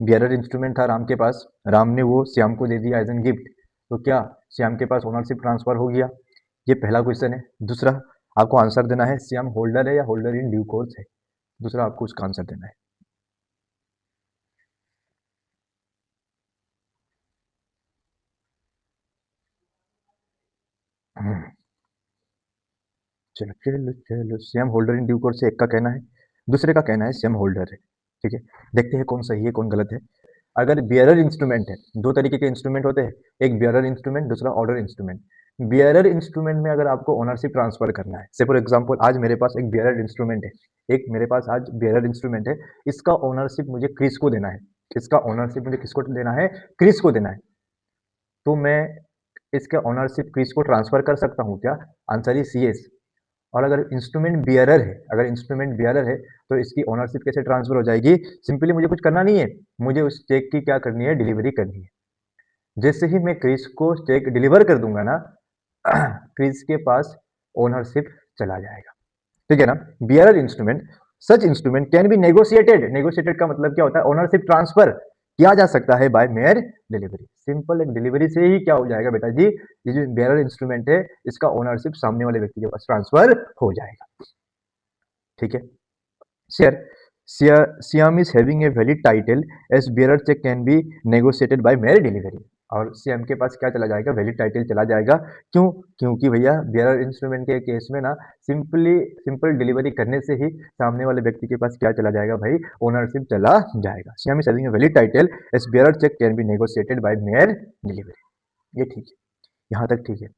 Bearer instrument था राम के पास, राम ने वो श्याम को दे दिया एज एन गिफ्ट, तो क्या श्याम के पास ओनरशिप ट्रांसफर हो गया? ये पहला क्वेश्चन है। दूसरा आपको आंसर देना है श्याम होल्डर है या होल्डर इन ड्यू कोर्स है, दूसरा आपको उसका आंसर देना है। चलो चलो चलो, Shyam holder in due course से एक का कहना है, दूसरे का कहना है श्याम होल्डर है। ठीक है, देखते हैं कौन सही है कौन गलत है। अगर बियरर इंस्ट्रूमेंट है, दो तरीके के इंस्ट्रूमेंट होते हैं, एक बियरर इंस्ट्रूमेंट, दूसरा ऑर्डर इंस्ट्रूमेंट। बियरर इंस्ट्रूमेंट में अगर आपको ओनरशिप ट्रांसफर करना है, से फॉर एग्जांपल आज मेरे पास एक बियरर इंस्ट्रूमेंट है, एक मेरे पास आज बियरर इंस्ट्रूमेंट है, इसका ओनरशिप मुझे क्रिस को देना है, इसका ओनरशिप मुझे किसको देना है? क्रिस को देना है। तो मैं इसके ओनरशिप क्रिस को ट्रांसफर कर सकता हूँ क्या? Answer is yes. और अगर इंस्ट्रूमेंट बियरर है, अगर इंस्ट्रूमेंट बियरर है तो इसकी ओनरशिप कैसे ट्रांसफर हो जाएगी? सिंपली मुझे कुछ करना नहीं है, मुझे उस चेक की क्या करनी है? डिलीवरी करनी है। जैसे ही मैं क्रिस को चेक डिलीवर कर दूंगा ना, क्रिस के पास ओनरशिप चला जाएगा। ठीक है ना? Bearer instrument, such instrument can be negotiated, negotiated का मतलब क्या होता है? ओनरशिप ट्रांसफर किया जा सकता है बाय मेयर डिलीवरी। सिंपल एक डिलीवरी से ही क्या हो जाएगा बेटा जी, ये जो बियरर इंस्ट्रूमेंट है इसका ओनरशिप सामने वाले व्यक्ति के पास ट्रांसफर हो जाएगा। ठीक है, share Siam is having a valid title as bearer check can be negotiated by mere delivery। और सियाम के पास क्या चला जाएगा? वैलिड टाइटल चला जाएगा। क्यों? क्योंकि भैया बियरर इंस्ट्रूमेंट के केस में ना सिंपल डिलीवरी करने से ही सामने वाले व्यक्ति के पास क्या चला जाएगा भाई? ओनरशिप चला जाएगा। सियाम is having a valid title as bearer cheque can be negotiated by mere delivery. ये ठीक है, यहाँ तक ठीक है।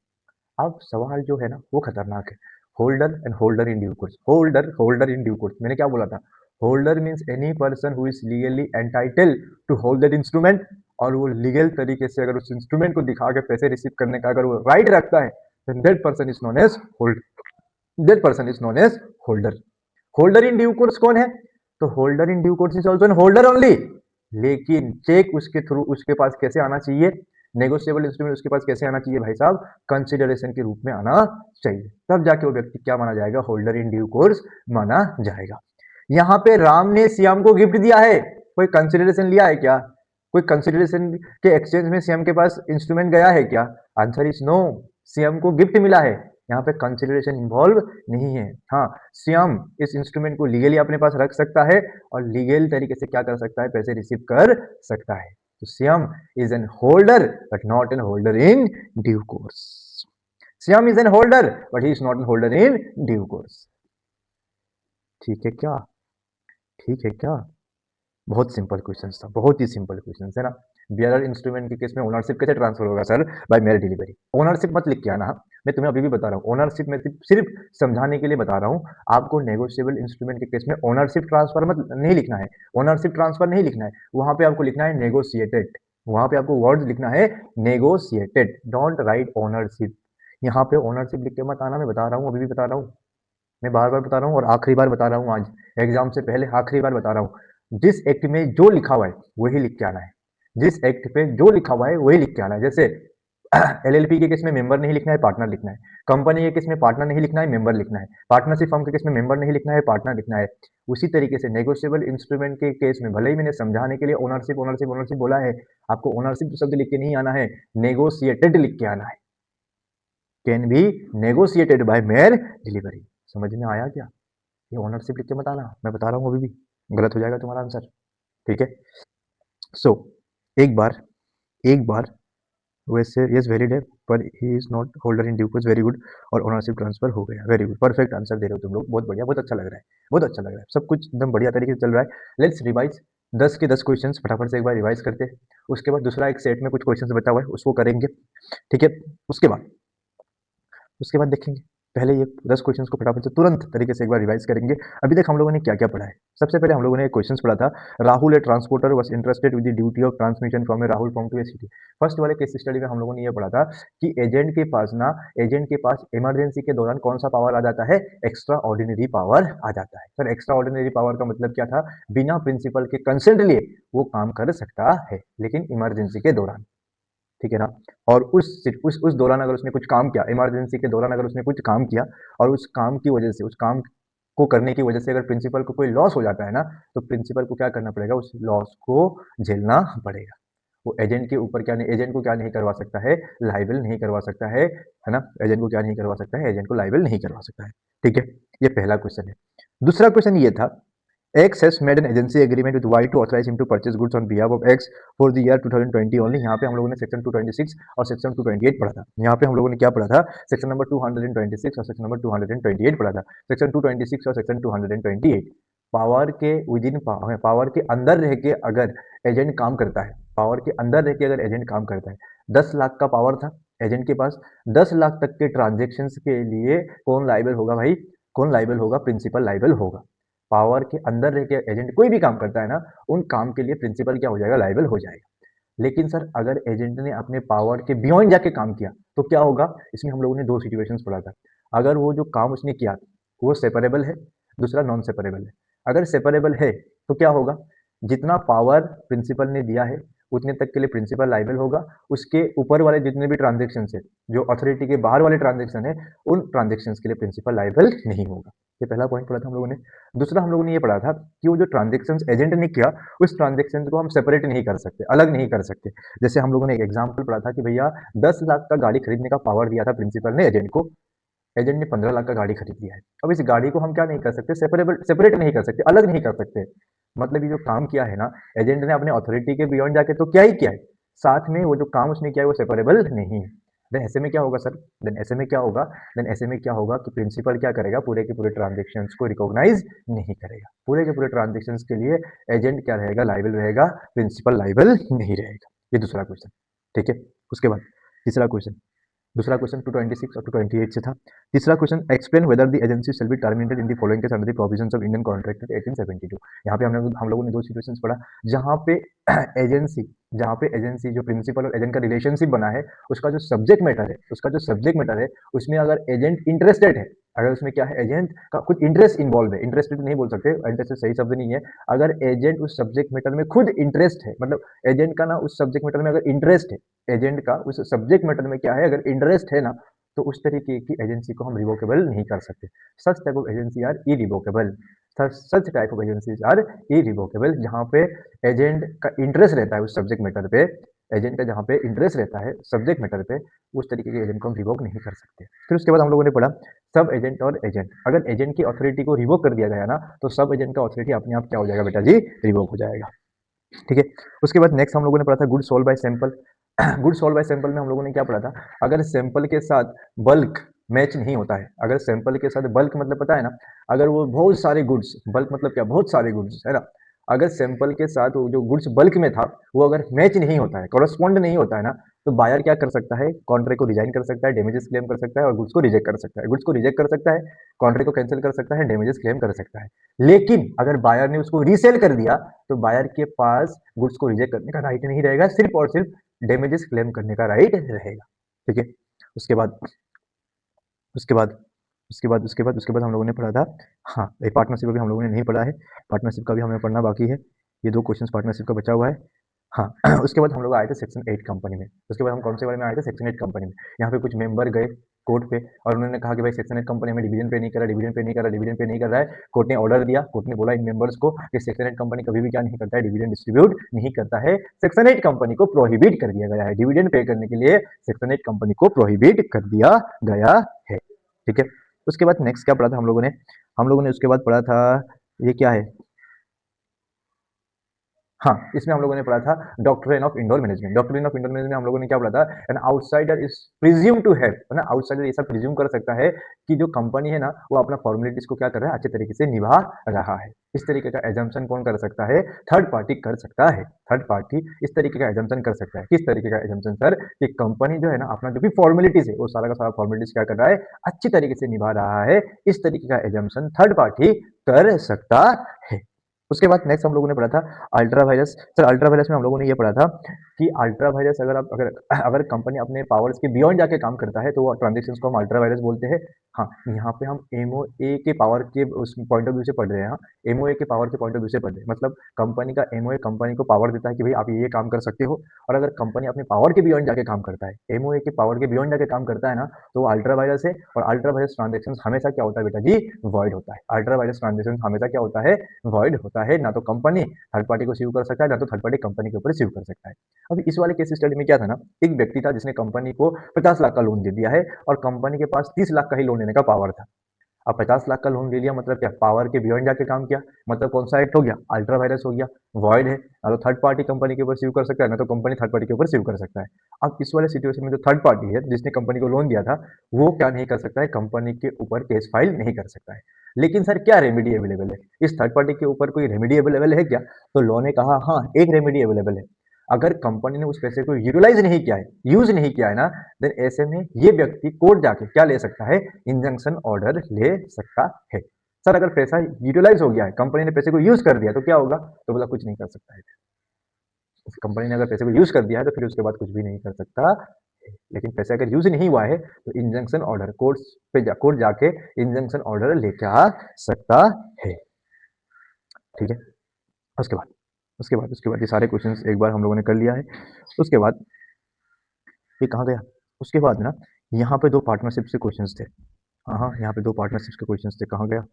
अब सवाल जो है ना वो खतरनाक है। Holder and holder in due course, holder in due course, मैंने क्या बोला था? Holder means any person who is legally entitle to hold that instrument, और वो लीगल तरीके से अगर उस इंस्ट्रूमेंट को दिखा के पैसे रिसीव करने का अगर वो राइट रखता है, then that person is known as hold, that person is known as holder। Holder in due course कौन है? तो holder in due course is also an holder only, लेकिन चेक उसके थ्रू उसके पास कैसे आना चाहिए? नेगोशिएबल इंस्ट्रूमेंट उसके पास कैसे आना चाहिए भाई साहब? कंसिडरेशन के रूप में आना चाहिए, तब जाके वो व्यक्ति क्या माना जाएगा? होल्डर इन ड्यू कोर्स माना जाएगा। यहाँ पे राम ने श्याम को गिफ्ट दिया है, कोई कंसिडरेशन लिया है क्या? कोई कंसिडरेशन के एक्सचेंज में श्याम के पास इंस्ट्रूमेंट गया है क्या? Answer is no. श्याम को गिफ्ट मिला है, यहाँ पे कंसिडरेशन इन्वॉल्व नहीं है। हाँ, श्याम इस इंस्ट्रूमेंट को लीगली अपने पास रख सकता है और लीगल तरीके से क्या कर सकता है? पैसे रिसीव कर सकता है। तो Shyam is an holder but not an holder in due course. Shyam is an holder but he is not N holder in due course. ठीक है क्या? ठीक है क्या? बहुत सिंपल क्वेश्चन था, बहुत ही सिंपल क्वेश्चन है ना। बियरर इंस्ट्रूमेंट के केस में ओनरशिप कैसे ट्रांसफर होगा sir? By mere delivery. Ownership मत लिख के आना, मैं तुम्हें अभी भी बता रहा हूँ, ओनरशिप में सिर्फ समझाने के लिए बता रहा हूँ आपको। नेगोशिएबल इंस्ट्रूमेंट के केस में ओनरशिप ट्रांसफर मत नहीं लिखना है, ओनरशिप ट्रांसफर नहीं लिखना है, वहां पे आपको लिखना है नेगोशिएटेड, वहां पे आपको वर्ड लिखना है नेगोशिएटेड, डोंट राइट ओनरशिप। यहाँ पे ओनरशिप लिख के मत आना, मैं बता रहा हूँ, अभी भी बता रहा हूँ, मैं बार बार बता रहा हूँ और आखिरी बार बता रहा हूँ, आज एग्जाम से पहले आखिरी बार बता रहा हूँ। जिस एक्ट में जो लिखा हुआ है वही लिख के आना है, जिस एक्ट पे जो लिखा हुआ है वही लिख के आना है। जैसे एलएलपी के केस में मेंबर नहीं लिखना है, पार्टनर लिखना है। कंपनी के केस में पार्टनर नहीं लिखना है, मेंबर लिखना है। पार्टनरशिप फर्म के केस में मेंबर नहीं लिखना है, पार्टनर लिखना है। उसी तरीके से नेगोशिएबल इंस्ट्रूमेंट के केस में भले ही मैंने समझाने के लिए ओनरशिप ओनरशिप ओनरशिप बोला है, आपको ओनरशिप शब्द लिख के नहीं आना है, नेगोशिएटेड लिख के आना है। Can be negotiated by mere delivery. समझ में आया क्या? ये ओनरशिप लिख के मत आना, मैं बता रहा हूँ, अभी भी गलत हो जाएगा तुम्हारा आंसर। ठीक है, सो एक बार वैसे यस वैलिड है पर he is not holder in due course, very good, और ओनरशिप ट्रांसफर हो गया, वेरी गुड, परफेक्ट आंसर दे रहे हो तुम लोग, बहुत बढ़िया, बहुत अच्छा लग रहा है, बहुत अच्छा लग रहा है, सब कुछ एकदम बढ़िया तरीके से चल रहा है। लेट्स रिवाइज 10 के 10 क्वेश्चंस फटाफट से एक बार रिवाइज करते हैं, उसके बाद दूसरा एक सेट में कुछ क्वेश्चंस बचा हुआ है उसको करेंगे। ठीक है, उसके बाद देखेंगे, पहले ये 10 क्वेश्चंस को फटाफट से तुरंत तरीके से एक बार रिवाइज करेंगे। अभी तक हम लोगों ने क्या क्या पढ़ा है? सबसे पहले हम लोगों ने एक क्वेश्चंस पढ़ा था, Rahul a transporter was interested with the duty of transmission from a Rahul from to a city. First वाले केस स्टडी में हम लोगों ने ये पढ़ा था कि एजेंट के पास इमरजेंसी के दौरान कौन सा पावर आ जाता है? एक्स्ट्रा ऑर्डिनरी पावर आ जाता है। सर एक्स्ट्रा ऑर्डिनरी पावर का मतलब क्या था? बिना प्रिंसिपल के कंसेंट लिए वो काम कर सकता है, लेकिन इमरजेंसी के दौरान। ठीक है ना? और उस दौरान अगर उसने कुछ काम किया, इमरजेंसी के दौरान अगर उसने कुछ काम किया और उस काम की वजह से को करने की वजह से अगर प्रिंसिपल को कोई लॉस हो जाता है ना, तो प्रिंसिपल को क्या करना पड़ेगा, उस लॉस को झेलना पड़ेगा। वो एजेंट के ऊपर क्या नहीं, एजेंट को क्या नहीं करवा सकता है, लाइबल नहीं करवा सकता है ना, एजेंट को क्या नहीं करवा सकता है, एजेंट को लाइबल नहीं करवा सकता है। ठीक है, ये पहला क्वेश्चन है। दूसरा क्वेश्चन ये था, X has made an agency agreement with Y to authorize him to purchase goods on behalf of X for the year 2020 only। यहाँ पे हम लोगों ने सेक्शन 226 और सेक्शन 228 पढ़ा था। यहाँ पे हम लोगों ने क्या पढ़ा था, सेक्शन नंबर 226 और सेक्शन नंबर 228 पढ़ा था। सेक्शन 226 और सेक्शन 228 पावर के विदिन पावर के अंदर रह के अगर एजेंट काम करता है, पावर के अंदर रह के अगर एजेंट काम करता है, 10 लाख का पावर था एजेंट के पास, 10 लाख तक के ट्रांजेक्शन्स के लिए कौन लाइबल होगा भाई, कौन लाइबल होगा, प्रिंसिपल लाइबल होगा। पावर के अंदर रह के एजेंट कोई भी काम करता है ना, उन काम के लिए प्रिंसिपल क्या हो जाएगा, लाइबल हो जाएगा। लेकिन सर अगर एजेंट ने अपने पावर के बियॉन्ड जाके काम किया तो क्या होगा, इसमें हम लोगों ने दो सिचुएशंस पढ़ा था। अगर वो जो काम उसने किया वो सेपरेबल है, दूसरा नॉन सेपरेबल है। अगर सेपरेबल है तो क्या होगा, जितना पावर प्रिंसिपल ने दिया है उतने तक के लिए प्रिंसिपल लाइबल होगा, उसके ऊपर वाले जितने भी ट्रांजेक्शन है, जो अथॉरिटी के बाहर वाले ट्रांजेक्शन है, उन ट्रांजेक्शन के लिए प्रिंसिपल लाइबल नहीं होगा। ये पहला पॉइंट पढ़ा था हम लोगों ने। दूसरा हम लोगों ने ये पढ़ा था कि वो जो ट्रांजेक्शन एजेंट ने किया उस ट्रांजेक्शन को हम सेपरेट नहीं कर सकते, अलग नहीं कर सकते। जैसे हम लोगों ने एक एग्जाम्पल पढ़ा था कि भैया 10 लाख का गाड़ी खरीदने का पावर दिया था प्रिंसिपल ने एजेंट को, एजेंट ने 15 लाख का गाड़ी खरीद लिया है। अब इस गाड़ी को हम क्या नहीं कर सकते, सेपरेट नहीं कर सकते, अलग नहीं कर सकते। मतलब ये जो काम किया है ना एजेंट ने अपने अथॉरिटी के बियॉन्ड जाके, तो क्या ही किया है, साथ में वो जो काम उसने किया है वो सेपरेबल नहीं है। देन ऐसे में क्या होगा सर, देन ऐसे में क्या होगा, देन ऐसे में क्या होगा कि प्रिंसिपल क्या करेगा, पूरे के पूरे ट्रांजेक्शन्स को रिकॉग्नाइज नहीं करेगा। पूरे के पूरे ट्रांजेक्शन्स के लिए एजेंट क्या रहेगा, लाइबल रहेगा, प्रिंसिपल लाइबल नहीं रहेगा। ये दूसरा क्वेश्चन। ठीक है, उसके बाद तीसरा क्वेश्चन, दूसरा क्वेश्चन 226 और 228 से था। तीसरा question, explain whether the agency shall be terminated in the following case under the provisions of Indian contract 1872। यहाँ पे हम लोगों ने दो सिचुएशंस पढ़ा जहाँ पे एजेंसी जो प्रिंसिपल और एजेंट का रिलेशनशिप बना है, उसका जो सब्जेक्ट मैटर है उसमें अगर एजेंट इंटरेस्टेड है, अगर उसमें क्या है, एजेंट का कुछ इंटरेस्ट इन्वॉल्व है, इंटरेस्टेड नहीं बोल सकते, इंटरेस्ट सही शब्द नहीं है, अगर एजेंट उस सब्जेक्ट मैटर में खुद इंटरेस्ट है, मतलब एजेंट का ना उस सब्जेक्ट मैटर में अगर इंटरेस्ट है, एजेंट का उस सब्जेक्ट मैटर में क्या है, अगर इंटरेस्ट है ना, तो उस तरीके की एजेंसी को हम रिवोकेबल नहीं कर सकते। Such type of agency are irrevocable, such type of agencies are irrevocable, जहाँ पे एजेंट का इंटरेस्ट रहता है उस सब्जेक्ट मैटर पे, एजेंट का जहाँ पे इंटरेस्ट रहता है सब्जेक्ट मैटर पे, उस तरीके के एजेंट को हम रिवोक नहीं कर सकते। फिर उसके बाद हम लोगों ने पढ़ा सब एजेंट और एजेंट, अगर एजेंट की अथॉरिटी को रिवोक कर दिया गया ना, तो सब एजेंट का अथॉरिटी अपने आप क्या हो जाएगा बेटा जी, रिवोक हो जाएगा। ठीक है, उसके बाद नेक्स्ट हम लोगों ने पढ़ा था good solve bye sample. Good solve bye sample में हम लोगों ने क्या पढ़ा था, अगर सैंपल के साथ बल्क मैच नहीं होता है, अगर सैंपल के साथ बल्क मतलब पता है ना, अगर वो बहुत सारे गुड्स, बल्क मतलब क्या, बहुत सारे गुड्स है ना, अगर सैंपल के साथ वो जो गुड्स बल्क में था वो अगर मैच नहीं होता है, कॉरस्पॉन्ड नहीं होता है ना, तो बायर क्या कर सकता है, कॉन्ट्रैक्ट को रिजाइन कर सकता है, डैमेजेस क्लेम कर सकता है और गुड्स को रिजेक्ट कर सकता है, गुड्स को रिजेक्ट कर सकता है, कॉन्ट्रैक्ट को कैंसिल कर सकता है, डैमेजेस क्लेम कर सकता है। लेकिन अगर बायर ने उसको रीसेल कर दिया तो बायर के पास गुड्स को रिजेक्ट करने का राइट नहीं रहेगा, सिर्फ और सिर्फ डैमेजेस क्लेम करने का राइट रहेगा। ठीक है, उसके बाद उसके बाद उसके बाद हम लोगों ने पढ़ा था, हाँ पार्टनरशिप का भी हम लोगों ने नहीं पढ़ा है, पार्टनरशिप का भी हमें पढ़ना बाकी है, ये दो क्वेश्चन पार्टनरशिप का बचा हुआ है। हाँ उसके बाद हम लोग आए थे सेक्शन 8 कंपनी में, उसके बाद हम कौन से बारे में आए थे, सेक्शन 8 कंपनी में। यहाँ पे कुछ मेंबर गए कोर्ट पे और उन्होंने कहा कि भाई सेक्शन 8 कंपनी में डिवीजन पे नहीं कर रहा, डिवीजन पे नहीं कर रहा, डिवीजन पे नहीं कर रहा है। कोर्ट ने ऑर्डर दिया, कोर्ट ने बोला इन मेंबर्स को कि सेक्शन 8 कंपनी कभी भी क्या नहीं करता है, डिविडेंड डिस्ट्रीब्यूट नहीं करता है। सेक्शन 8 कंपनी को प्रोहिबिट कर दिया गया है, डिविडेंड पे करने के लिए सेक्शन 8 कंपनी को प्रोहिबिट कर दिया गया है। ठीक है, उसके बाद नेक्स्ट क्या पढ़ा था हम लोगों ने उसके बाद पढ़ा था, ये क्या है, हाँ इसमें हम लोगों ने पढ़ा था doctrine of indoor management. Doctrine of indoor management हम लोगों ने क्या पढ़ा था, an outsider is presume to have, है ना, आउटसाइडर ऐसा प्रिज्यूम कर सकता है कि जो कंपनी है ना वो अपना फॉर्मेलिटीज को क्या कर रहा है, अच्छे तरीके से निभा रहा है। इस तरीके का एजम्पशन कौन कर सकता है, थर्ड पार्टी कर सकता है, थर्ड पार्टी इस तरीके का एजम्पशन कर सकता है। किस तरीके का एजम्पशन सर, कि कंपनी जो है ना अपना जो भी फॉर्मेलिटीज है वो सारा का सारा फॉर्मेलिटीज क्या कर रहा है, अच्छी तरीके से निभा रहा है, इस तरीके का एजम्पशन थर्ड पार्टी कर सकता है। उसके बाद नेक्स्ट हम लोगों ने पढ़ा था ultra vires. Sir ultra vires में हम लोगों ने ये पढ़ा था कि अल्ट्रा वायरस अगर कंपनी अपने पावर्स के बियॉन्ड जाके काम करता है तो वो ट्रांजेक्शंस को हम अल्ट्रा वायरस बोलते हैं। हाँ, यहाँ पे हम एमओए के पावर के उस पॉइंट ऑफ व्यू से पढ़ रहे हैं। हाँ, एमओए के पावर के पॉइंट ऑफ व्यू से पढ़ रहे हैं, मतलब कंपनी का एमओए कंपनी को पावर देता है कि भाई आप ये काम कर सकते हो। और अगर कंपनी अपने पावर के बियॉन्ड जाके काम करता है, एमओए के पावर के बियॉन्ड जाके काम करता है ना, तो वो अल्ट्रा वायरस है। और अल्ट्रा वायरस ट्रांजेक्शन हमेशा क्या होता है बेटा जी, वॉइड होता है। अल्ट्रा वायरस ट्रांजेक्शन हमेशा क्या होता है, वॉइड होता है। ना तो कंपनी थर्ड पार्टी को सीव कर सकता है, ना तो थर्ड पार्टी कंपनी के ऊपर सीव कर सकता है। अब इस वाले केस स्टडी में क्या था ना, एक व्यक्ति था जिसने कंपनी को 50 लाख का लोन दे दिया है और कंपनी के पास 30 लाख का ही लोन लेने का पावर था। अब 50 लाख का लोन ले लिया मतलब क्या, पावर के बियॉन्ड जाके काम किया, मतलब कौन सा एक्ट हो गया, अल्ट्रा वायरस हो गया, वॉइड है। ना तो थर्ड पार्टी कंपनी के ऊपर सीव कर सकता है, ना तो कंपनी थर्ड पार्टी के ऊपर सीव कर सकता है। अब इस वाले सिचुएशन में जो थर्ड पार्टी है जिसने कंपनी को लोन दिया था, वो क्या नहीं कर सकता है, कंपनी के ऊपर केस फाइल नहीं कर सकता है। लेकिन सर क्या रेमेडी अवेलेबल है, इस थर्ड पार्टी के ऊपर कोई रेमेडी अवेलेबल है क्या? तो लॉ ने कहा हाँ, एक रेमेडी अवेलेबल है। अगर कंपनी ने उस पैसे को यूटिलाइज नहीं किया है, यूज नहीं किया है ना, देन ऐसे में ये व्यक्ति कोर्ट जाके क्या ले सकता है, इंजंक्शन ऑर्डर ले सकता है। सर अगर पैसा यूटिलाइज हो गया है, कंपनी ने पैसे को यूज कर दिया तो क्या होगा, तो बोला कुछ नहीं कर सकता है। कंपनी ने अगर पैसे को यूज कर दिया है तो फिर उसके बाद कुछ भी नहीं कर सकता है। लेकिन पैसा अगर यूज नहीं हुआ है तो इंजंक्शन ऑर्डर कोर्ट जाके इंजंक्शन ऑर्डर लेके आ सकता है। ठीक है, उसके बाद ये सारे क्वेश्चंस एक बार हम लोगों ने कर लिया है। उसके बाद ये कहाँ गया, उसके बाद ना यहाँ पे दो पार्टनरशिप से क्वेश्चंस थे। हाँ हाँ, यहाँ पे दो पार्टनरशिप के क्वेश्चंस थे, कहाँ गया,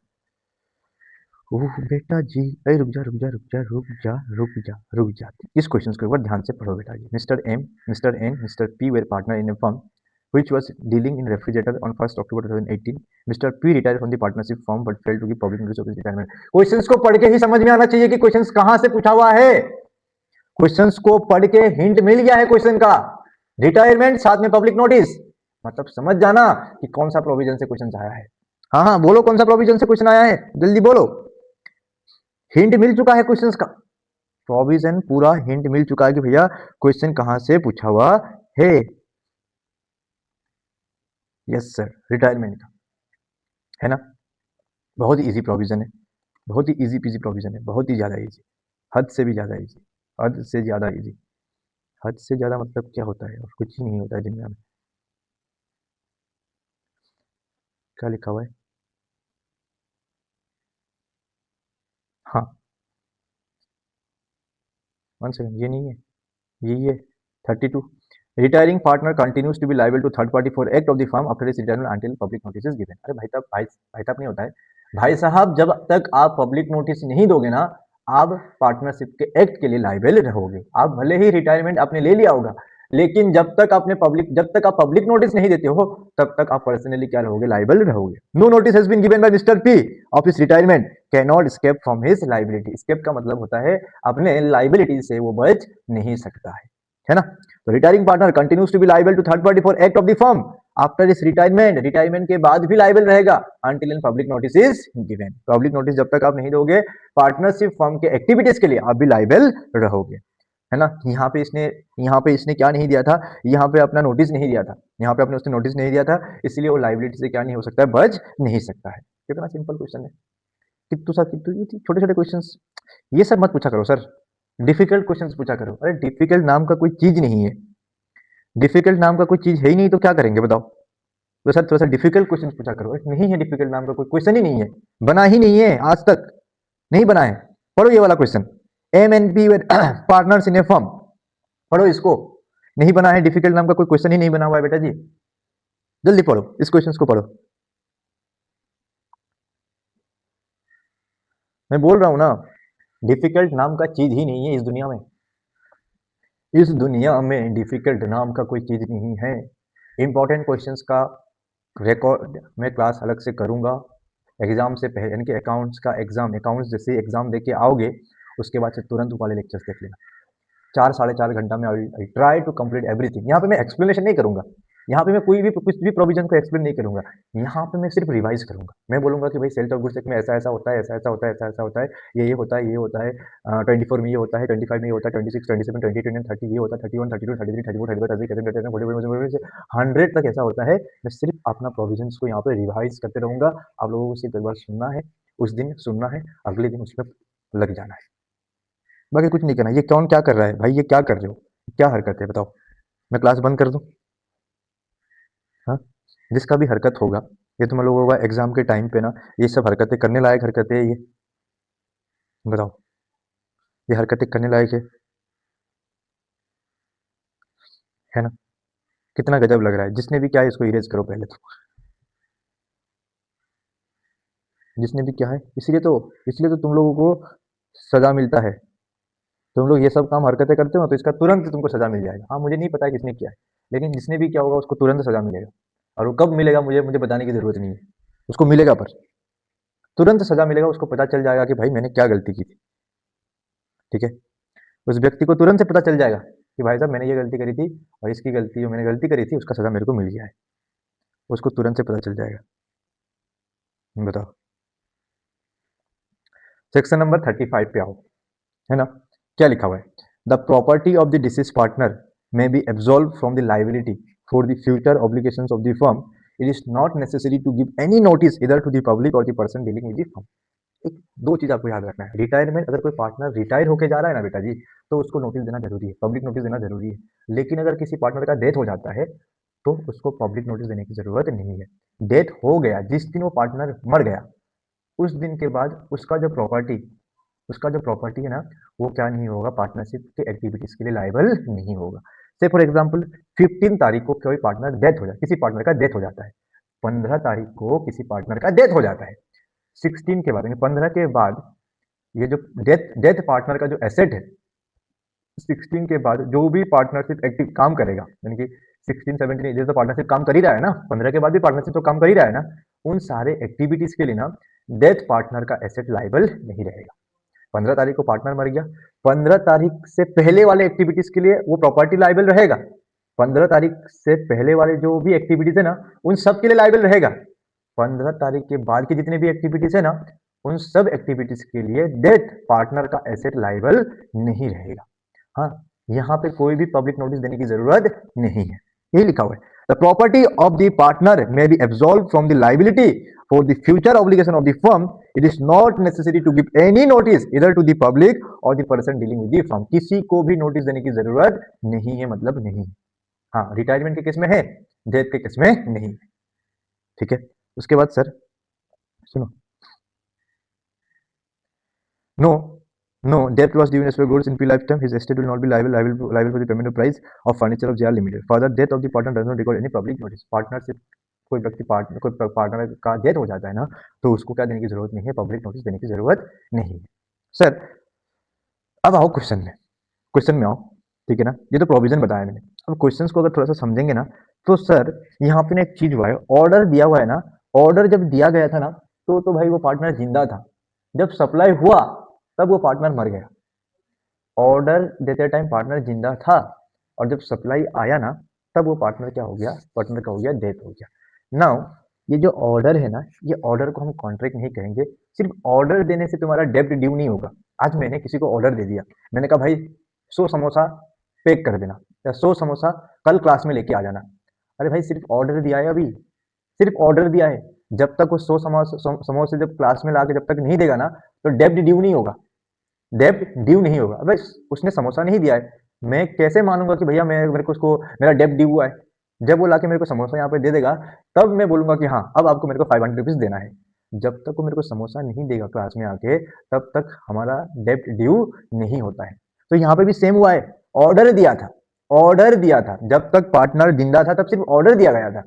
ओह बेटा जी, अरे रुक जा रुक जा रुक जा रुक जा रुक जा रुक जा। इस क्वेश्चन को एक बार ध्यान से पढ़ो बेटा जी। Mister M, Mister N, Mister P were partner in a firm which was dealing in refrigerator on 1st October 2018. Mr. P retired from the partnership firm but failed to give public notice of his retirement. Questions को पढ़ के ही समझ में आना चाहिए कि questions कहां से पूछा हुआ है। क्वेश्चंस को पढ़ के हिंट मिल गया है क्वेश्चन का, रिटायरमेंट साथ में पब्लिक नोटिस, मतलब समझ जाना कि कौन सा प्रोविजन से क्वेश्चन आया है। हाँ हाँ बोलो, कौन सा प्रोविजन से क्वेश्चन आया है, जल्दी बोलो। हिंट मिल चुका है क्वेश्चंस का, प्रोविजन पूरा हिंट मिल चुका है कि भैया क्वेश्चन कहां से पूछा हुआ है। यस सर, रिटायरमेंट का है ना, बहुत ही इजी प्रोविजन है, बहुत ही इजी पीजी प्रोविजन है, बहुत ही ज्यादा इजी, हद से भी ज्यादा इजी, हद से ज्यादा इजी। हद से ज्यादा मतलब क्या होता है, और कुछ ही नहीं होता है दुनिया में। क्या लिखा हुआ है, हाँ 1 सेकंड, ये नहीं है, यही है 32। Retiring partner continues to be liable to third party for act of the firm after his retirement until public notice is given. अरे भाई साहब नहीं होता है, भाई साहब जब तक आप पब्लिक नोटिस नहीं दोगे ना, आप पार्टनरशिप के एक्ट के लिए लाइबल रहोगे। आप भले ही रिटायरमेंट आपने ले लिया होगा, लेकिन जब तक आप पब्लिक नोटिस नहीं देते हो तब तक आप पर्सनली क्या रहोगे, लाइबल रहोगे। No notice has been given by Mr P of his retirement can not escape from his liability. Escape का मतलब होता है अपने लाइबिलिटी से वो बच नहीं सकता है ना। तो retiring partner continues to be liable to third party for act of the firm after his retirement के बाद भी लाइबल रहेगा until and public notice is given. Public notice जब तक आप नहीं दोगे पार्टनरशिप फर्म के एक्टिविटीज के लिए आप भी लाइबल रहोगे, है ना। यहाँ पे इसने क्या नहीं दिया था, यहाँ पे अपना नोटिस नहीं दिया था, यहाँ पे अपने उसने नोटिस नहीं दिया था, इसलिए वो लाइबिलिटी से क्या नहीं हो सकता है, बच नहीं सकता है। कितना सिंपल क्वेश्चन है, कितु ये छोटे छोटे क्वेश्चंस, ये सब मत पूछा करो सर, डिफिकल्ट क्वेश्चंस पूछा करो। अरे डिफिकल्ट नाम का कोई चीज नहीं है, डिफिकल्ट नाम का कोई चीज है ही नहीं, तो क्या करेंगे बताओ। तो सर थोड़ा सा डिफिकल्ट क्वेश्चन पूछा करो। नहीं है डिफिकल्ट नाम का कोई क्वेश्चन ही नहीं है, बना ही नहीं है, आज तक नहीं बना है। पढ़ो ये वाला question, M N P partners in a firm, पढ़ो इसको। नहीं बना है, डिफिकल्ट नाम का कोई क्वेश्चन ही नहीं बना हुआ है बेटा जी, जल्दी पढ़ो इस क्वेश्चन को पढ़ो। मैं बोल रहा हूं ना, डिफिकल्ट नाम का चीज ही नहीं है इस दुनिया में, इस दुनिया में डिफिकल्ट नाम का कोई चीज नहीं है। इंपॉर्टेंट क्वेश्चंस का रिकॉर्ड मैं क्लास अलग से करूंगा एग्जाम से पहले, यानी कि अकाउंट्स का एग्जाम, अकाउंट्स जैसे एग्जाम देके आओगे उसके बाद से तुरंत वाले लेक्चर्स देख लेना। 4 साढ़े 4 घंटा में I try to complete everything. यहाँ पे मैं एक्सप्लेनेशन नहीं करूंगा, यहाँ पे मैं कुछ भी प्रोविजन को एक्सप्लेन नहीं करूंगा, यहाँ पे मैं सिर्फ रिवाइज करूंगा। मैं बोलूंगा कि भाई सेल्स ऑफ गुड्स में ऐसा ऐसा होता है, ऐसा ऐसा होता है, ऐसा ऐसा होता है, ये होता है, ये होता है, 24 में ये होता है, 25 में ये होता है, 26, 27, 28, 29, 30 ये होता है, 31, 32, 33, 34, 35, 36, 37, 40, 100 तक ऐसा होता है। मैं सिर्फ अपना प्रोविजन को यहाँ पे रिवाइज करते रहूंगा। आप लोगों को सिर्फ एक बार सुनना है, उस दिन सुनना है, अगले दिन उसमें लग जाना है, बाकी कुछ नहीं करना। ये कौन क्या कर रहा है भाई, ये क्या कर रहे हो, क्या हरकत है बताओ, मैं क्लास बंद कर दूं? हाँ, जिसका भी हरकत होगा, ये तुम लोगों का एग्जाम के टाइम पे ना ये सब हरकतें करने लायक हरकतें हैं ये, बताओ, ये हरकतें करने लायक है ना? कितना गजब लग रहा है। जिसने भी क्या है इसको इरेज करो पहले तो, जिसने भी क्या है, इसलिए तो तुम लोगों को सजा मिलता है। तुम लोग ये सब काम हरकतें करते हो तो इसका तुरंत तुमको सजा मिल जाएगा। हाँ, मुझे नहीं पता है किसने किया है, लेकिन जिसने भी किया होगा उसको तुरंत सजा मिलेगा। और वो कब मिलेगा मुझे मुझे बताने की जरूरत नहीं है, उसको मिलेगा, पर तुरंत सजा मिलेगा। उसको पता चल जाएगा कि भाई मैंने क्या गलती की थी, ठीक है? उस व्यक्ति को तुरंत से पता चल जाएगा कि भाई साहब मैंने ये गलती करी थी, और इसकी गलती जो मैंने गलती करी थी उसका सजा मेरे को मिल गया है, उसको तुरंत से पता चल जाएगा। बताओ, सेक्शन नंबर 35 पे आओ, है ना? क्या लिखा हुआ है? The property of the deceased partner may be absolve from the liability for the future obligations of the firm. It is not necessary to give any notice इधर टू द पब्लिक और the person dealing with the firm. एक दो चीज आपको याद रखना है। Retirement, अगर कोई पार्टनर रिटायर होके जा रहा है ना बेटा जी, तो उसको नोटिस देना जरूरी है, पब्लिक नोटिस देना जरूरी है। लेकिन अगर किसी पार्टनर का डेथ हो जाता है तो उसको पब्लिक नोटिस देने की जरूरत नहीं है। डेथ हो गया, जिस दिन वो पार्टनर मर गया उस दिन के बाद उसका जो प्रॉपर्टी है ना, वो क्या नहीं होगा, पार्टनरशिप के एक्टिविटीज के लिए लाइबल नहीं होगा। से फॉर एग्जांपल 15 तारीख को कोई पार्टनर डेथ हो जाए, किसी पार्टनर का डेथ हो जाता है, 15 तारीख को किसी पार्टनर का डेथ हो जाता है, 16 के बाद यानी 15 के बाद ये जो डेथ डेथ पार्टनर का जो एसेट है, 16 के बाद जो भी पार्टनरशिप एक्टिव काम करेगा, यानी कि 16 17 ये तो पार्टनरशिप काम कर ही रहा है ना, 15 के बाद भी पार्टनरशिप तो काम कर ही रहा है ना, उन सारे एक्टिविटीज के लिए ना डेथ पार्टनर का एसेट लाइबल नहीं रहेगा। 15 तारीख को पार्टनर मर गया, 15 तारीख से पहले वाले एक्टिविटीज के लिए वो प्रॉपर्टी लाइबल रहेगा। 15 तारीख से पहले वाले जो भी एक्टिविटीज है ना उन सब के लिए लाइबल रहेगा। 15 तारीख के बाद की जितने भी एक्टिविटीज है ना उन सब एक्टिविटीज के लिए डेथ पार्टनर का एसेट लाइबल नहीं रहेगा। हाँ, यहाँ पे कोई भी पब्लिक नोटिस देने की जरूरत नहीं है, यही लिखा हुआ है। The property of the partner may be absolve from the liability for the future obligation of the firm. It is not necessary to give any notice इधर टू द पब्लिक और the person dealing with the firm. किसी को भी notice देने की जरूरत नहीं है, मतलब नहीं। हाँ, रिटायरमेंट के केस में है, डेथ के केस में नहीं, ठीक है? उसके बाद सर सुनो, no no debt was due in respect of goods in P lifetime, his estate will not be liable for the payment of price of furniture of JR Limited. Further, death of the partner does not record any public notice. Partnership, कोई partner का death हो जाता है ना तो उसको क्या देने की जरूरत नहीं है, पब्लिक नोटिस देने की जरूरत नहीं है। सर अब आओ क्वेश्चन में आओ, ठीक है ना? ये तो प्रोविजन बताया मैंने, अब क्वेश्चंस को अगर थोड़ा सा समझेंगे ना तो सर यहाँ पे ना एक चीज हुआ है, ऑर्डर दिया हुआ है ना, ऑर्डर जब दिया गया था ना तो भाई वो पार्टनर जिंदा था, जब सप्लाई हुआ तब वो पार्टनर मर गया। ऑर्डर देते टाइम पार्टनर जिंदा था और जब सप्लाई आया ना तब वो पार्टनर क्या हो गया, पार्टनर का हो गया डेथ हो गया। नाउ ये जो ऑर्डर है ना, ये ऑर्डर को हम कॉन्ट्रैक्ट नहीं कहेंगे। सिर्फ ऑर्डर देने से तुम्हारा डेब्ट ड्यू नहीं होगा। आज मैंने किसी को ऑर्डर दे दिया, मैंने कहा भाई 100 समोसा पैक कर देना या 100 समोसा कल क्लास में लेके आ जाना। अरे भाई सिर्फ ऑर्डर दिया है, अभी सिर्फ ऑर्डर दिया है, जब तक वो 100 समोसे जब क्लास में लाके जब तक नहीं देगा ना तो डेब्ट ड्यू नहीं होगा, डेब्ट ड्यू नहीं होगा। अबे उसने समोसा नहीं दिया है, मैं कैसे मानूंगा कि भैया मैं मेरे को उसको मेरा डेब्ट ड्यू हुआ है? जब वो लाके मेरे को समोसा यहाँ पे दे देगा तब मैं बोलूंगा कि हाँ अब आपको मेरे को 500 रुपीज देना है। जब तक वो मेरे को समोसा नहीं देगा क्लास में आके तब तक हमारा डेब्ट ड्यू नहीं होता है। तो यहाँ पे भी सेम हुआ है, ऑर्डर दिया था, ऑर्डर दिया था, जब तक पार्टनर जिंदा था तब सिर्फ ऑर्डर दिया गया था।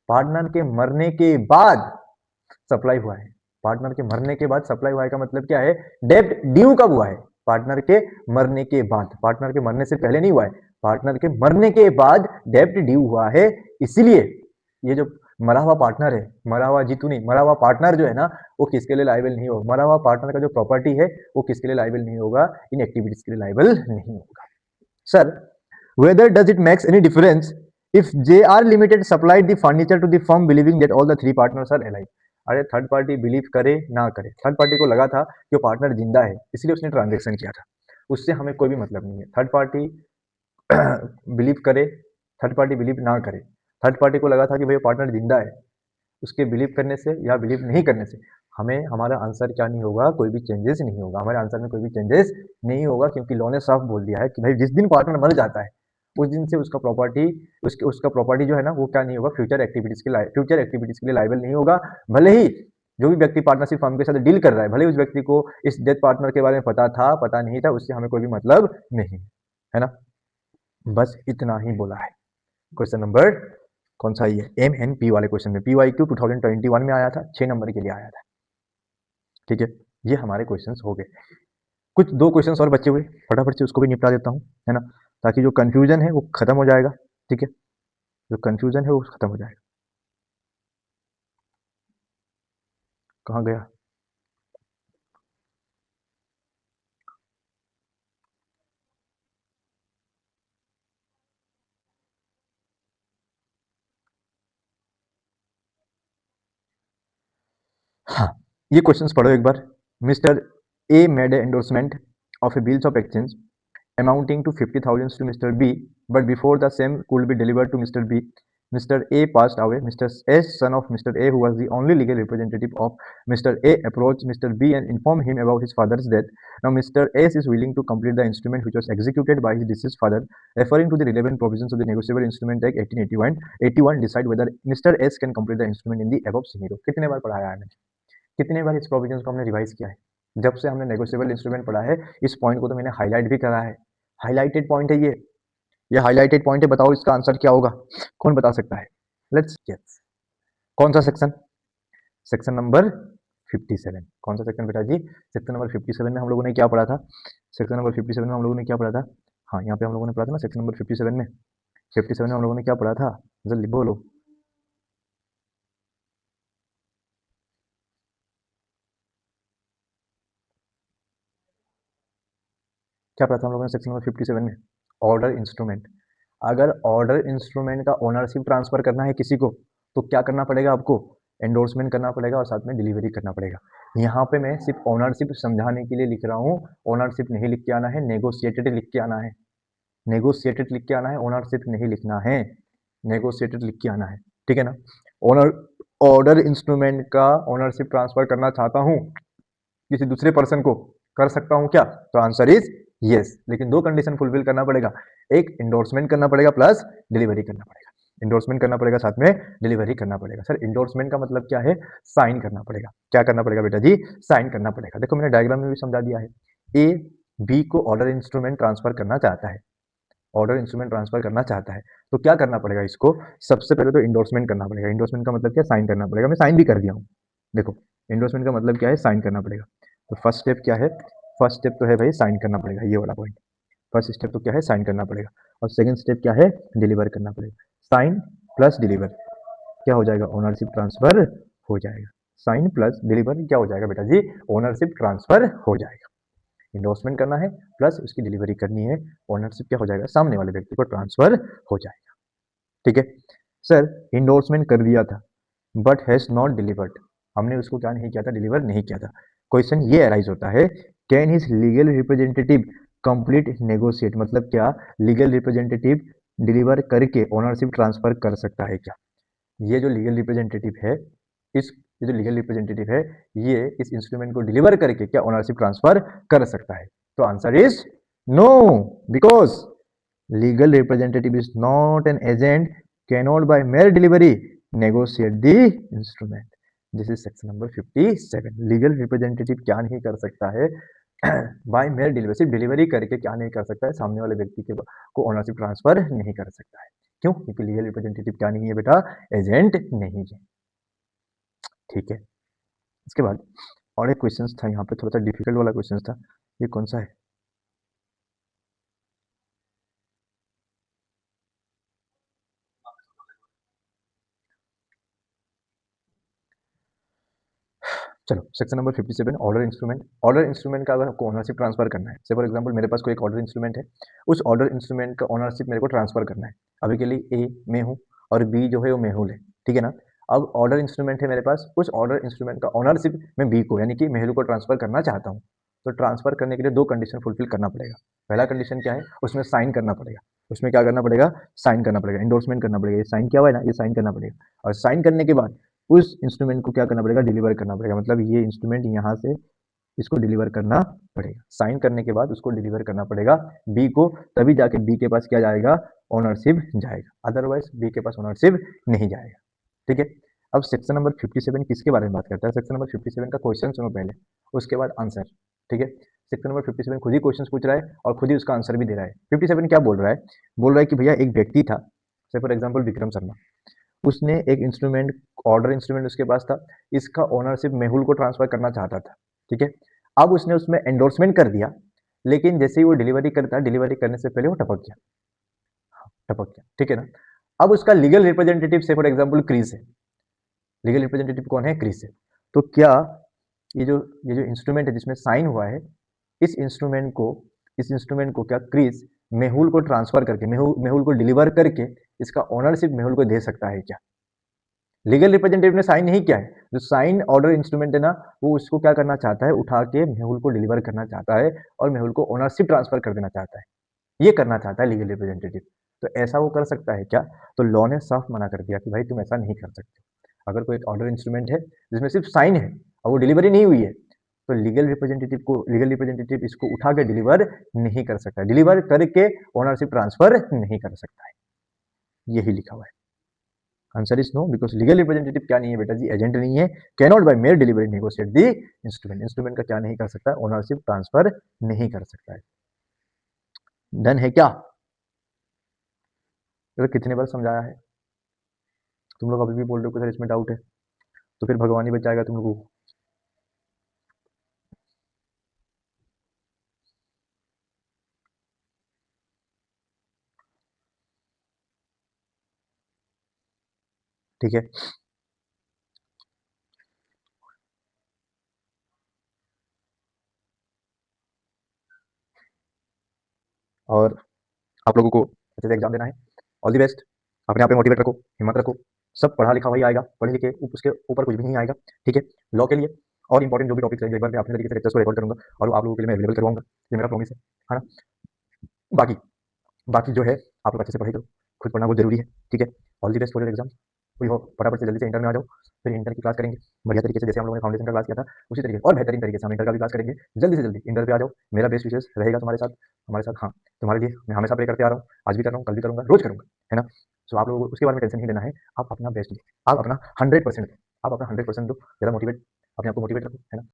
पार्टनर के मरने के बाद सप्लाई हुआ है, पार्टनर के मरने के बाद सप्लाई हुआ है का मतलब क्या है, डेब्ट ड्यू कब हुआ है, पार्टनर के मरने के बाद, पार्टनर के मरने से पहले नहीं हुआ है, पार्टनर के मरने के बाद डेब्ट ड्यू हुआ है। इसीलिए ये जो मरा हुआ पार्टनर है, मरा हुआ जीतू नहीं, मरा हुआ पार्टनर जो है ना वो किसके लिए लाइबल नहीं होगा, मरा हुआ पार्टनर का जो प्रॉपर्टी है वो किसके लिए लाइबल नहीं होगा, इन एक्टिविटीज के लिए लाइबल नहीं होगा। Sir whether does it makes any difference if JR Limited supplied the furniture to the firm believing that all the three partners are alive? अरे थर्ड पार्टी बिलीव करे ना करे, थर्ड पार्टी को लगा था कि वो पार्टनर जिंदा है इसलिए उसने ट्रांजेक्शन किया था, उससे हमें कोई भी मतलब नहीं है। थर्ड पार्टी बिलीव करे, थर्ड पार्टी बिलीव ना करे, थर्ड पार्टी को लगा था कि भाई पार्टनर जिंदा है, उसके बिलीव करने से या बिलीव नहीं करने से हमें हमारा आंसर क्या नहीं होगा, कोई भी चेंजेस नहीं होगा, हमारे आंसर में कोई भी चेंजेस नहीं होगा, क्योंकि लॉ ने साफ बोल दिया है कि भाई जिस दिन पार्टनर मर जाता है उस दिन से उसका प्रॉपर्टी जो है ना वो क्या नहीं होगा, फ्यूचर एक्टिविटीज के लिए लाइबल नहीं होगा। भले ही जो भी व्यक्ति पार्टनरशिप फर्म के साथ डील कर रहा है, भले ही उस व्यक्ति को इस डेथ पार्टनर के बारे में पता था पता नहीं था, उससे हमें कोई भी मतलब नहीं है ना। बस इतना ही बोला है। क्वेश्चन नंबर कौन सा ये एम एन पी वाले क्वेश्चन में PYQ 2021 में आया था, 6 नंबर के लिए आया था। ठीक है, ये हमारे क्वेश्चंस हो गए। कुछ 2 क्वेश्चंस और बचे हुए, फटाफट से उसको भी निपटा देता हूँ, है ना, ताकि जो कंफ्यूजन है वो खत्म हो जाएगा। ठीक है, जो कंफ्यूजन है वो खत्म हो जाएगा। कहाँ गया? हाँ, ये क्वेश्चंस पढ़ो एक बार। Mister A made a endorsement of a bills of exchange amounting to 50,000 to Mr. B, but before the same could be delivered to Mr. B, Mr. A passed away. Mr. S, son of Mr. A, who was the only legal representative of Mr. A, approached Mr. B and informed him about his father's death. Now, Mr. S is willing to complete the instrument which was executed by his deceased father, referring to the relevant provisions of the Negotiable Instrument Act 1881. Decide whether Mr. S can complete the instrument in the above scenario. कितने बार पढ़ाया है? कितने बार इस provisions को हमने revise किया है? जब से हमने नेगोशिएबल इंस्ट्रूमेंट पढ़ा है, इस पॉइंट को तो मैंने हाईलाइट भी करा है। हाईलाइटेड पॉइंट है ये हाईलाइटेड पॉइंट है। बताओ इसका आंसर क्या होगा, कौन बता सकता है? Let's guess. कौन सा सेक्शन? Section number 57। कौन सा सेक्शन बेटा जी? सेक्शन नंबर 57 में हम लोगों ने क्या पढ़ा था? सेक्शन नंबर 57 में हम लोगों ने क्या पढ़ा था? हाँ, यहाँ पे हम लोगों ने पढ़ा था ना सेक्शन नंबर 57 में। 57 में हम लोगों ने क्या पढ़ा था? जल्दी बोलो। क्या पढ़ा था हम लोगों ने सेक्शन नंबर 57 में? Order instrument. अगर ऑर्डर इंस्ट्रूमेंट का ओनरशिप ट्रांसफर करना है किसी को, तो क्या करना पड़ेगा आपको? एंडोर्समेंट करना पड़ेगा और साथ में डिलीवरी करना पड़ेगा। यहाँ पे मैं सिर्फ ओनरशिप समझाने के लिए लिख रहा हूँ। ओनरशिप नहीं लिख के आना है, नेगोशिएटेड लिख के आना है। नेगोशिएटेड लिख के आना है, ओनरशिप नहीं लिखना है, नेगोशिएटेड लिख के आना है। ठीक है ना। ओनर ऑर्डर इंस्ट्रूमेंट का ओनरशिप ट्रांसफर करना चाहता हूँ किसी दूसरे पर्सन को, कर सकता हूँ क्या? तो आंसर इज यस, लेकिन 2 कंडीशन फुलफिल करना पड़ेगा। एक, इंडोर्समेंट करना पड़ेगा प्लस डिलीवरी करना पड़ेगा। इंडोर्समेंट करना पड़ेगा, साथ में डिलीवरी करना पड़ेगा। सर इंडोर्समेंट का मतलब क्या है? साइन करना पड़ेगा। क्या करना पड़ेगा बेटा जी? साइन करना पड़ेगा। देखो मैंने डायग्राम में भी समझा दिया है। ए बी को ऑर्डर इंस्ट्रूमेंट ट्रांसफर करना चाहता है, ऑर्डर इंस्ट्रूमेंट ट्रांसफर करना चाहता है, तो क्या करना पड़ेगा इसको? सबसे पहले तो इंडोर्समेंट करना पड़ेगा। इंडोर्समेंट का मतलब क्या? साइन करना पड़ेगा। मैं साइन भी कर दिया हूँ। देखो इंडोर्समेंट का मतलब क्या है? साइन करना पड़ेगा। तो फर्स्ट स्टेप क्या है? फर्स्ट स्टेप तो है भाई साइन करना पड़ेगा, ये वाला पॉइंट। फर्स्ट स्टेप तो क्या है? साइन करना पड़ेगा। और सेकंड स्टेप क्या है? डिलीवर करना पड़ेगा। साइन प्लस डिलीवर क्या हो जाएगा? ओनरशिप ट्रांसफर हो जाएगा। साइन प्लस डिलीवर क्या हो जाएगा बेटा जी? ओनरशिप ट्रांसफर हो जाएगा। इंडोर्समेंट करना है प्लस उसकी डिलीवरी करनी है, ओनरशिप क्या हो जाएगा? सामने वाले व्यक्ति को ट्रांसफर हो जाएगा। ठीक है सर, इंडोर्समेंट कर दिया था बट हैज नॉट डिलीवर्ड, हमने उसको क्या नहीं किया था? डिलीवर नहीं किया था। क्वेश्चन ये अराइज होता है, can his legal representative complete negotiate, मतलब क्या लीगल रिप्रेजेंटेटिव डिलीवर करके ओनरशिप ट्रांसफर कर सकता है क्या? ये जो लीगल रिप्रेजेंटेटिव है, इस ये जो लीगल रिप्रेजेंटेटिव है, ये इस इंस्ट्रूमेंट को डिलीवर करके क्या ओनरशिप ट्रांसफर कर सकता है? तो answer is no, because legal representative is not an agent, cannot by mere delivery negotiate the instrument. This is section number 57. Legal representative क्या नहीं कर सकता है? बाय मेयर डिलीवरी, सिर्फ डिलीवरी करके क्या नहीं कर सकता है? सामने वाले व्यक्ति के को ओनरशिप ट्रांसफर नहीं कर सकता है। क्यों? क्योंकि लीगल रिप्रेजेंटेटिव क्या नहीं है बेटा? एजेंट नहीं है। ठीक है, इसके बाद और एक क्वेश्चन था यहाँ पे, थोड़ा सा डिफिकल्ट वाला क्वेश्चन था। ये कौन सा है? चलो section number 57 order instrument. Order instrument का अगर आपको ओनरशिप ट्रांसफर करना है, से फॉर एग्जांपल मेरे पास कोई एक ऑर्डर इंस्ट्रूमेंट है, उस ऑर्डर इंस्ट्रूमेंट का ओनरशिप मेरे को ट्रांसफर करना है। अभी के लिए ए मैं हूँ और बी जो है वो मेहुल है। ठीक है ना। अब ऑर्डर इंस्ट्रूमेंट है मेरे पास, उस ऑर्डर इंस्ट्रूमेंट का ओनरशिप मैं बी को यानी कि मेहुल को ट्रांसफर करना चाहता हूँ। तो ट्रांसफर करने के लिए 2 कंडीशन फुलफिल करना पड़ेगा। पहला कंडीशन क्या है? उसमें साइन करना पड़ेगा। उसमें क्या करना पड़ेगा? साइन करना पड़ेगा, इंडोर्समेंट करना पड़ेगा। ये साइन किया हुआ है ना, ये साइन करना पड़ेगा। और साइन करने के बाद उस इंस्ट्रूमेंट को क्या करना पड़ेगा, डिलीवर करना पड़ेगा। मतलब ये इंस्ट्रूमेंट यहाँ से इसको डिलीवर करना पड़ेगा, साइन करने के बाद उसको डिलीवर करना पड़ेगा बी को, तभी जाके बी के पास क्या जाएगा, ओनरशिप जाएगा, अदरवाइज बी के पास ओनरशिप नहीं जाएगा। ठीक है, अब सेक्शन नंबर 57 किसके बारे में बात करता है, सेक्शन नंबर 57 का क्वेश्चन सुनो पहले, उसके बाद आंसर। ठीक है, सेक्शन नंबर 57 खुद ही क्वेश्चन पूछ रहा है और खुद ही उसका आंसर भी दे रहा है। 57 क्या बोल रहा है, बोल रहा है कि भैया एक व्यक्ति था, से फॉर एग्जाम्पल विक्रम शर्मा, उसने एक इंस्ट्रूमेंट, ऑर्डर इंस्ट्रूमेंट उसके पास था, इसका ओनरशिप मेहुल को ट्रांसफर करना चाहता था। ठीक है, अब उसने उसमें एंडोर्समेंट कर दिया, लेकिन जैसे ही वो डिलीवरी करता है, डिलीवरी करने से पहले वो टपक गया, टपक गया। ठीक है ना, अब उसका लीगल रिप्रेजेंटेटिव से फॉर एग्जाम्पल क्रीज है, लीगल रिप्रेजेंटेटिव कौन है, क्रीज है। तो क्या ये जो इंस्ट्रूमेंट है जिसमें साइन हुआ है, इस इंस्ट्रूमेंट को क्या क्रीज मेहुल को ट्रांसफर करके, मेहुल को डिलीवर करके इसका ओनरशिप मेहुल को दे सकता है क्या? लीगल रिप्रेजेंटेटिव ने साइन नहीं किया है, जो साइन ऑर्डर इंस्ट्रूमेंट है ना, वो उसको क्या करना चाहता है, उठा के मेहुल को डिलीवर करना चाहता है और मेहुल को ओनरशिप ट्रांसफर कर देना चाहता है, ये करना चाहता है लीगल रिप्रेजेंटेटिव। तो ऐसा वो कर सकता है क्या? तो लॉ ने साफ मना कर दिया कि भाई तुम ऐसा नहीं कर सकते। अगर कोई ऑर्डर इंस्ट्रूमेंट है जिसमें सिर्फ साइन है और वो डिलीवरी नहीं हुई है, तो लीगल रिप्रेजेंटेटिव इसको उठा के डिलीवर नहीं कर सकता, डिलीवर करके ओनरशिप ट्रांसफर नहीं कर सकता है, यही लिखा हुआ है। Answer is no, because legal representative क्या नहीं है बेटा जी, एजेंट नहीं है, can not by mere delivery negotiate the instrument, instrument का क्या नहीं कर सकता, ओनरशिप ट्रांसफर नहीं कर सकता है। डन है क्या? तो कितने बार समझाया है, तुम लोग अभी भी बोल रहे हो कि सर इसमें डाउट है, तो फिर भगवान ही बचाएगा तुम लोगों को। ठीक है, और आप लोगों को अच्छे से एग्जाम देना है, ऑल दी बेस्ट, अपने आप पे मोटिवेट रखो, हिम्मत रखो, सब पढ़ा लिखा वही आएगा, पढ़े लिखे उसके ऊपर कुछ भी नहीं आएगा। ठीक है, लॉ के लिए और इंपॉर्टेंट जो भी टॉपिक्स रहेंगे एक बार मैं अपने तरीके से लेक्चर्स को रिकॉर्ड करूंगा और आप लोगों के लिए मैं अवेलेबल करवाऊंगा, ये मेरा प्रॉमिस है ना। बाकी बाकी जो है आप लोग अच्छे से पढ़ाई करो, खुद पढ़ना बहुत जरूरी है। ठीक है, all the best for your exam, कोई हो फटाफट से जल्दी से इंटर में आ जाओ, फिर इंटर की क्लास करेंगे बढ़िया तरीके से, जैसे हम लोगों ने फाउंडेशन का क्लास किया था उसी तरीके और बेहतरीन तरीके से हम इंटर का भी क्लास करेंगे। जल्दी से जल्दी इंटर पे आ जाओ, मेरा बेस्ट विशेष रहेगा तुम्हारे साथ, हमारे साथ, हाँ तुम्हारे लिए मैं हमेशा प्रे करते आ रहा हूँ, आज भी कर रहा हूँ, कल भी करूँगा, रोज करूँगा, है ना। सो आप लोगों को उसके बारे में टेंशन नहीं लेना है, आप अपना बेस्ट दो, आप अपना 100% दो, आप अपना 100% दो, ज़्यादा मोटिवेट, अपने आप को मोटिवेट रखो, है ना।